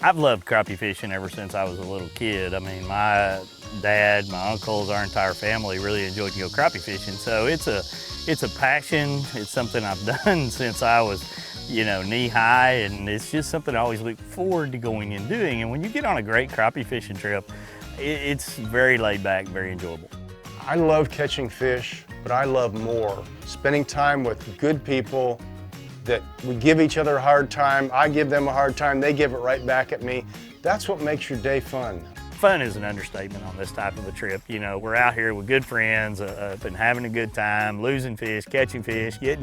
I've loved crappie fishing ever since I was a little kid. I mean, my dad, my uncles, our entire family really enjoyed to go crappie fishing. So it's a passion. It's something I've done since I was, knee high, and it's just something I always look forward to going and doing. And when you get on a great crappie fishing trip, it's very laid back, very enjoyable. I love catching fish, but I love more spending time with good people that we give each other a hard time. I give them a hard time, they give it right back at me. That's what makes your day fun. Fun is an understatement on this type of a trip. We're out here with good friends and having a good time, losing fish, getting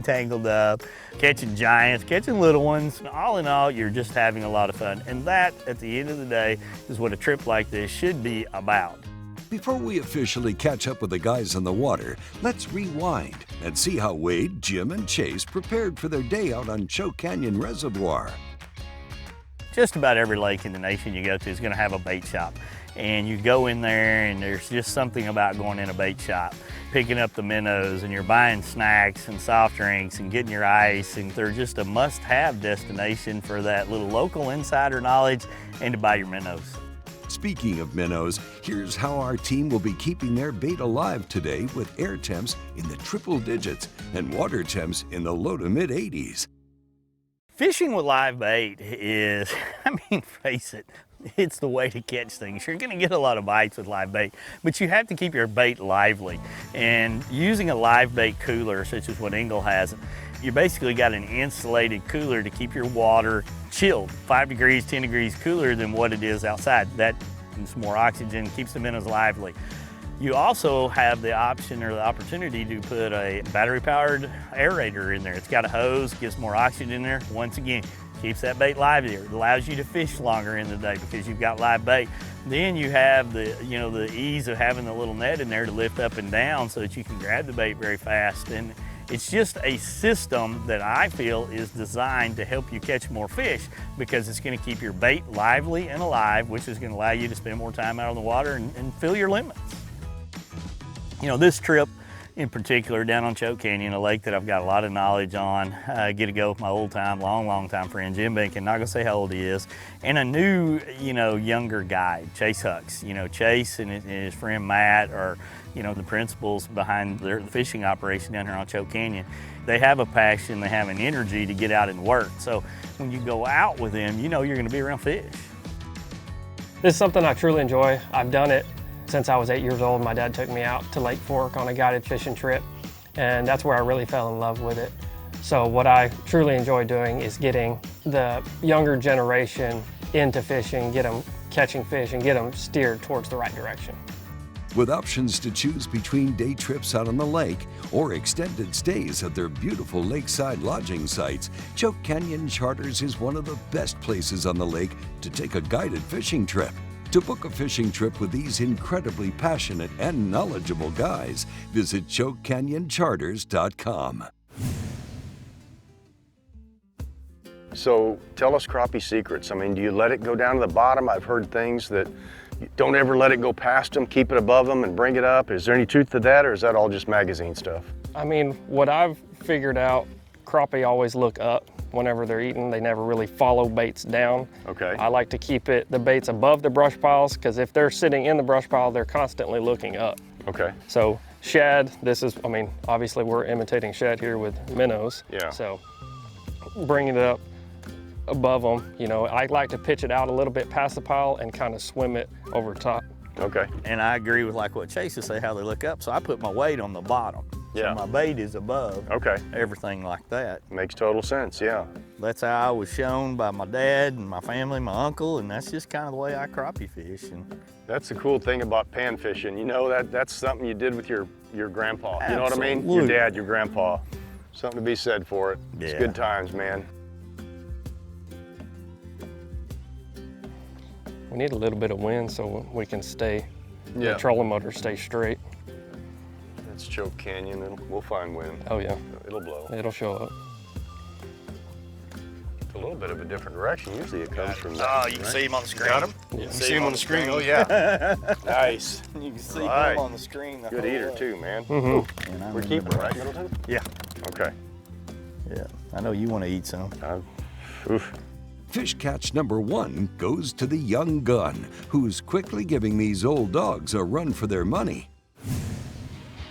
tangled up, catching giants, catching little ones. All in all, you're just having a lot of fun. And that, at the end of the day, is what a trip like this should be about. Before we officially catch up with the guys on the water, let's rewind and see how Wade, Jim, and Chase prepared for their day out on Choke Canyon Reservoir. Just about every lake in the nation you go to is going to have a bait shop. And you go in there and there's just something about going in a bait shop, picking up the minnows, and you're buying snacks and soft drinks and getting your ice, and they're just a must-have destination for that little local insider knowledge and to buy your minnows. Speaking of minnows, here's how our team will be keeping their bait alive today with air temps in the triple digits and water temps in the low to mid 80s. Fishing with live bait is, face it, it's the way to catch things. You're gonna get a lot of bites with live bait, but you have to keep your bait lively. And using a live bait cooler, such as what Engel has, you basically got an insulated cooler to keep your water chilled, 5 degrees, 10 degrees cooler than what it is outside. That is more oxygen, keeps the minnows lively. You also have the option or the opportunity to put a battery-powered aerator in there. It's got a hose, gives more oxygen in there. Once again, keeps that bait livelier. It allows you to fish longer in the day because you've got live bait. Then you have the, the ease of having the little net in there to lift up and down so that you can grab the bait very fast. And it's just a system that I feel is designed to help you catch more fish because it's going to keep your bait lively and alive, which is going to allow you to spend more time out on the water and fill your limits. This trip in particular down on Choke Canyon, a lake that I've got a lot of knowledge on, get to go with my long time friend Jim Behnken, not gonna say how old he is, and a new, younger guide, Chase Hux. Chase and his friend Matt are, the principals behind the fishing operation down here on Choke Canyon. They have a passion, they have an energy to get out and work. So when you go out with them, you're gonna be around fish. This is something I truly enjoy. I've done it since I was 8 years old. My dad took me out to Lake Fork on a guided fishing trip, and that's where I really fell in love with it. So what I truly enjoy doing is getting the younger generation into fishing, get them catching fish, and get them steered towards the right direction. With options to choose between day trips out on the lake or extended stays at their beautiful lakeside lodging sites, Choke Canyon Charters is one of the best places on the lake to take a guided fishing trip. To book a fishing trip with these incredibly passionate and knowledgeable guys, visit ChokeCanyonCharters.com. So tell us crappie secrets. Do you let it go down to the bottom? I've heard things that you don't ever let it go past them, keep it above them and bring it up. Is there any truth to that, or is that all just magazine stuff? What I've figured out, crappie always look up whenever they're eating. They never really follow baits down. Okay. I like to keep the baits above the brush piles, because if they're sitting in the brush pile, they're constantly looking up. Okay. So shad, this is, obviously we're imitating shad here with minnows. Yeah. So bringing it up above them, I like to pitch it out a little bit past the pile and kind of swim it over top. Okay. And I agree with what Chase is saying, how they look up. So I put my weight on the bottom. Yeah. So my bait is above. Okay. Everything like that. Makes total sense, yeah. That's how I was shown by my dad and my family, my uncle, and that's just kind of the way I crappie fish. And that's the cool thing about pan fishing. That's something you did with your grandpa. Absolutely. You know what I mean? Your dad, your grandpa. Something to be said for it. Yeah. It's good times, man. We need a little bit of wind so we can stay, Yeah. the trolling motor stay straight. It's Choke Canyon. We'll find wind. Oh yeah. It'll blow. It'll show up. It's a little bit of a different direction. Usually it comes from that. Oh, you can see him on the screen. Got him? Yeah. You see him on the screen? Oh yeah. Nice. You can see Right. him on the screen. Good eater too, man. Mm-hmm. We're keeper, right, Middleton? Yeah. Okay. Yeah. I know you want to eat some. Oof. Fish catch number 1 goes to the young gun, who's quickly giving these old dogs a run for their money.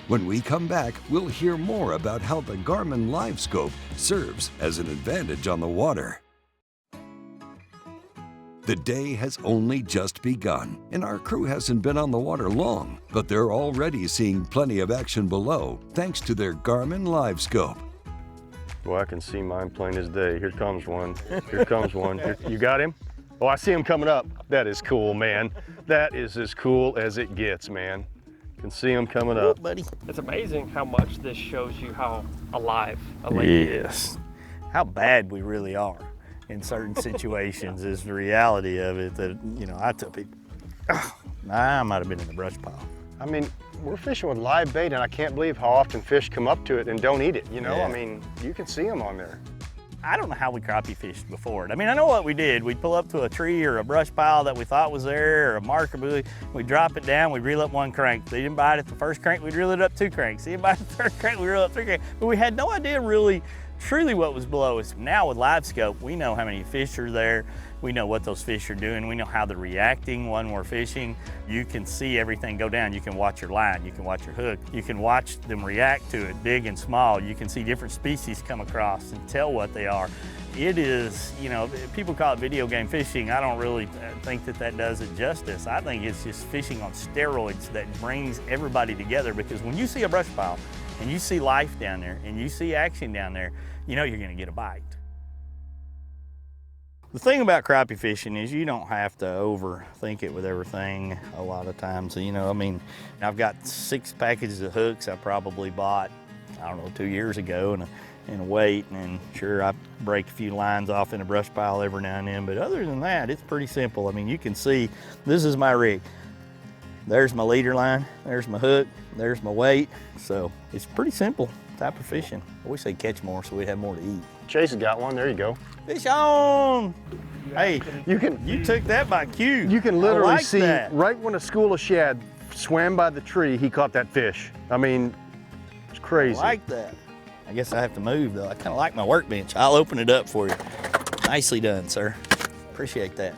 When we come back, we'll hear more about how the Garmin LiveScope serves as an advantage on the water. The day has only just begun, and our crew hasn't been on the water long, but they're already seeing plenty of action below, thanks to their Garmin LiveScope. Boy, I can see mine plain as day. Here comes one. Here comes one. You got him? Oh, I see him coming up. That is cool, man. That is as cool as it gets, man. Can see him coming up. Oh, buddy. It's amazing how much this shows you how alive a lake is. Yes. How bad we really are in certain situations is the reality of it. That, you know, I tell people, I might have been in the brush pile. I mean, we're fishing with live bait, and I can't believe how often fish come up to it and don't eat it, you know? Yeah. I mean, you can see them on there. I don't know how we crappie fished before. I mean, I know what we did. We'd pull up to a tree or a brush pile that we thought was there, or a marker buoy. We'd drop it down, we'd reel up 1 crank. If they didn't bite it the first crank, we'd reel it up 2 cranks. They didn't bite it the third crank, we'd reel up 3 cranks. But we had no idea really, truly what was below us. Now with LiveScope, we know how many fish are there. We know what those fish are doing. We know how they're reacting when we're fishing. You can see everything go down. You can watch your line, you can watch your hook. You can watch them react to it, big and small. You can see different species come across and tell what they are. It is, you know, people call it video game fishing. I don't really think that that does it justice. I think it's just fishing on steroids that brings everybody together, because when you see a brush pile and you see life down there and you see action down there, you know you're gonna get a bite. The thing about crappie fishing is you don't have to overthink it with everything a lot of times. You know, I mean, I've got 6 packages of hooks I probably bought, I don't know, 2 years ago, and a weight, and sure, I break a few lines off in a brush pile every now and then, but other than that, it's pretty simple. I mean, you can see, this is my rig. There's my leader line, there's my hook, there's my weight, so it's pretty simple type of fishing. I wish they'd catch more so we'd have more to eat. Chase has got one, there you go. Fish on! Hey, you took that by cue. You can literally like see, that. right when a school of shad swam by the tree, he caught that fish. I mean, it's crazy. I like that. I guess I have to move though. I kind of like my workbench. I'll open it up for you. Nicely done, sir. Appreciate that.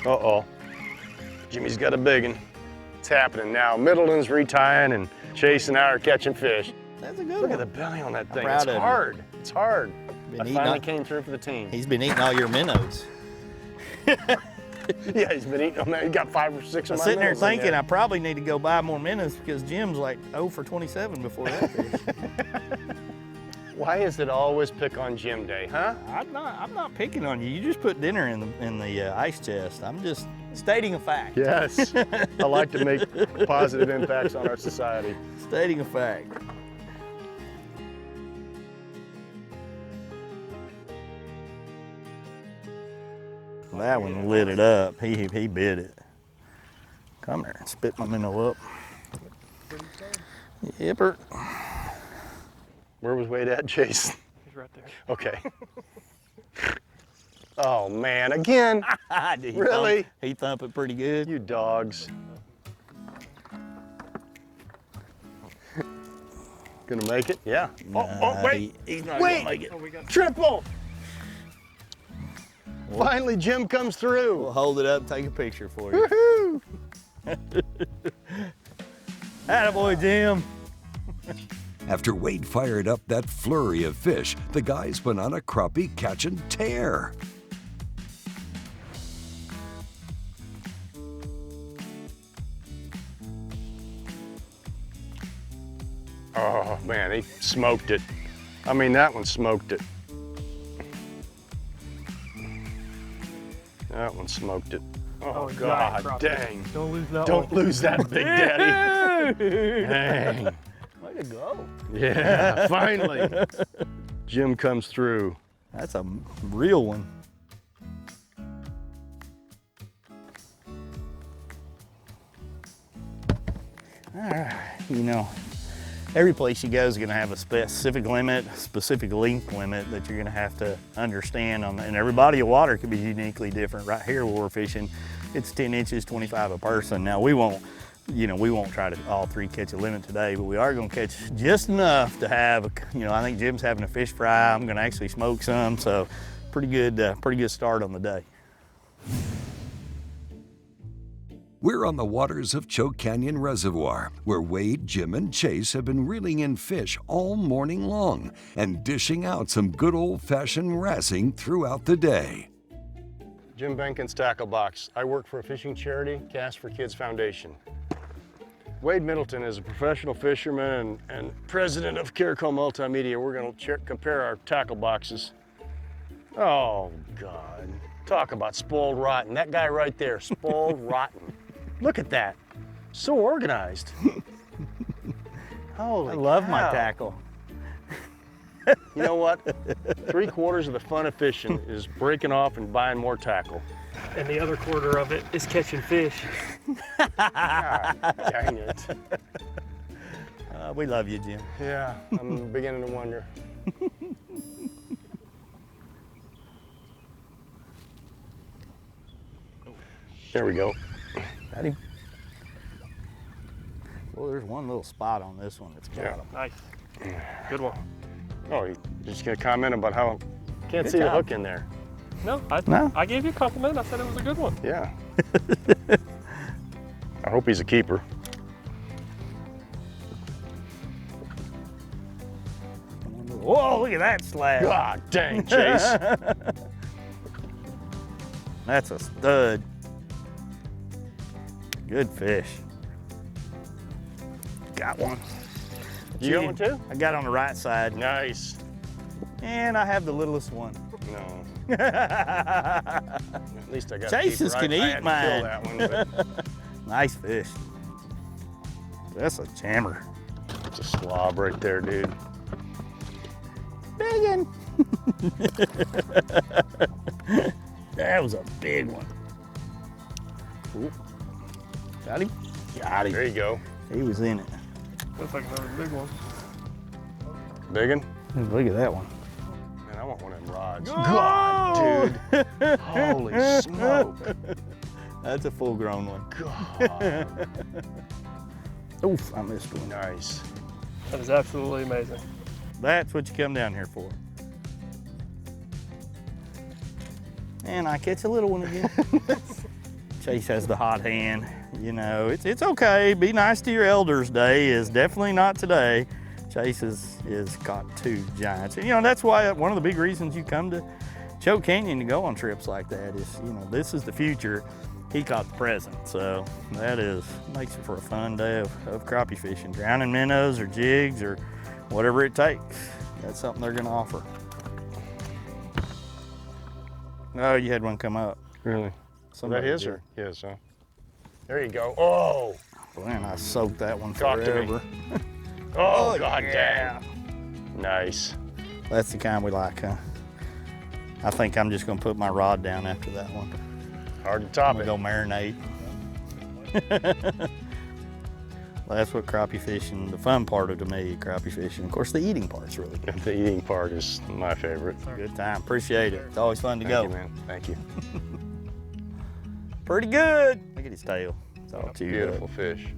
Uh-oh. Jimmy's got a big one. It's happening now. Middleton's retying, and Chase and I are catching fish. That's a good Look one. at the belly on that thing. proud It's of you. hard. It's hard. Been I eating finally up- came through for the team. He's been eating all your minnows. Yeah, he's been eating them. He got 5 or 6 I'm of my sitting there minnows in thinking I probably need to go buy more minnows, because Jim's like 0 for 27 before that fish. Why is it always pick on Jim Day, huh? I'm not picking on you. You just put dinner in the ice chest. I'm just stating a fact. Yes. I like to make positive impacts on our society. Stating a fact. That one lit it up. He bit it. Come here and spit my minnow up. Yipper. Where was Wade at, Chase? He's right there. Okay. Oh man, again? Really? He thump it pretty good. You dogs. Gonna make it? Yeah. Nah, Wait. he's not Wait. gonna make it. Triple! Finally, Jim comes through. We'll hold it up, take a picture for you. Woohoo! Attaboy, Jim. After Wade fired up that flurry of fish, the guys went on a crappie catch and tear. Oh man, he smoked it. I mean, that one smoked it. That one smoked it. Oh, God, giant crappie. dang. Don't lose that Don't one. lose that, Big Daddy. Dang. Way to go. Yeah, finally. Jim comes through. That's a real one. All right, you know, every place you go is gonna have a specific limit, specific length limit that you're gonna have to understand on, and every body of water could be uniquely different. Right here where we're fishing, it's 10 inches, 25 a person. Now we won't you know, we won't try to all three catch a limit today, but we are gonna catch just enough to have, you know, I think Jim's having a fish fry. I'm gonna actually smoke some, so pretty good start on the day. We're on the waters of Choke Canyon Reservoir, where Wade, Jim, and Chase have been reeling in fish all morning long and dishing out some good old-fashioned wrassing throughout the day. Jim Behnken's Tackle Box. I work for a fishing charity, Cast for Kids Foundation. Wade Middleton is a professional fisherman and president of Caracal Multimedia. We're going to compare our tackle boxes. Oh, God. Talk about spoiled rotten. That guy right there, spoiled rotten. Look at that. So organized. Holy I love cow. my tackle. You know what? 3/4 of the fun of fishing is breaking off and buying more tackle. And the other quarter of it is catching fish. God, dang it. We love you, Jim. Yeah, I'm beginning to wonder. There we go. Got him. Well, there's one little spot on this one that's got him. Nice. Good one. Oh, you're just gonna comment about how can't Good see the job. hook in there. No, No? I gave you a compliment. I said it was a good one. Yeah. I hope he's a keeper. Whoa, look at that slab. God dang, Chase. That's a stud. Good fish. Got one. You got one too? I got on the right side, Nice. and I have the littlest one. No. At least I got Chase a is keeper. gonna I eat had to mine. kill that one, but Nice fish. That's a jammer. it's a slob right there, dude. Big one. That was a big one. Ooh. Got him? Got him. There you go. He was in it. Looks like another big one. Big one? Look at that one. Man, I want one of them rods. Oh! God, dude. Holy smoke. That's a full-grown one. God. Oof, I missed one. Nice. That is absolutely amazing. That's what you come down here for. And I catch a little one again. Chase has the hot hand. You know, it's okay. Be nice to your elders. Day is definitely not today. Chase is caught two giants. And, you know, that's why one of the big reasons you come to Choke Canyon to go on trips like that is, you know, this is the future. He caught the present. So that makes it for a fun day of crappie fishing. Drowning minnows or jigs or whatever it takes. That's something they're gonna offer. Oh, you had one come up. Really? Is that Somebody his did. or his, huh? There you go. Oh! Man, I soaked that one Talk to me. forever. Oh, God yeah. damn. Nice. That's the kind we like, huh? I think I'm just gonna put my rod down after that one. Hard to top I'm it. gonna go marinate. Well, that's what crappie fishing, the fun part of to me, crappie fishing. Of course, the eating part's really good. The eating part is my favorite. Good time, appreciate it. It's always fun to Thank go. you, man. Thank you. Pretty good. Look at his tail. It's all chewed Beautiful up. fish.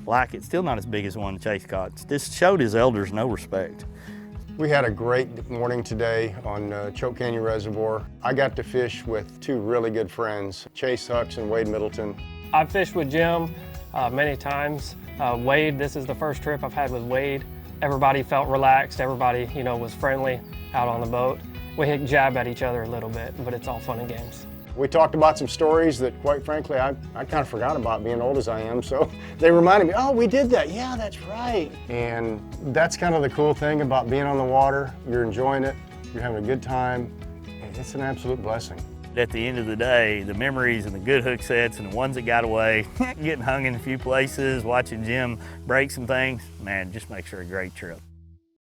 Like it, still not as big as the one Chase caught. This showed his elders no respect. We had a great morning today on Choke Canyon Reservoir. I got to fish with two really good friends, Chase Hux and Wade Middleton. I've fished with Jim many times. Wade, this is the first trip I've had with Wade. Everybody felt relaxed. Everybody, you know, was friendly out on the boat. We hit jab at each other a little bit, but it's all fun and games. We talked about some stories that, quite frankly, I kind of forgot about being old as I am, so they reminded me, oh, we did that. Yeah, that's right. And that's kind of the cool thing about being on the water. You're enjoying it. You're having a good time. It's an absolute blessing. At the end of the day, the memories and the good hook sets and the ones that got away, getting hung in a few places, watching Jim break some things, man, just makes for a great trip.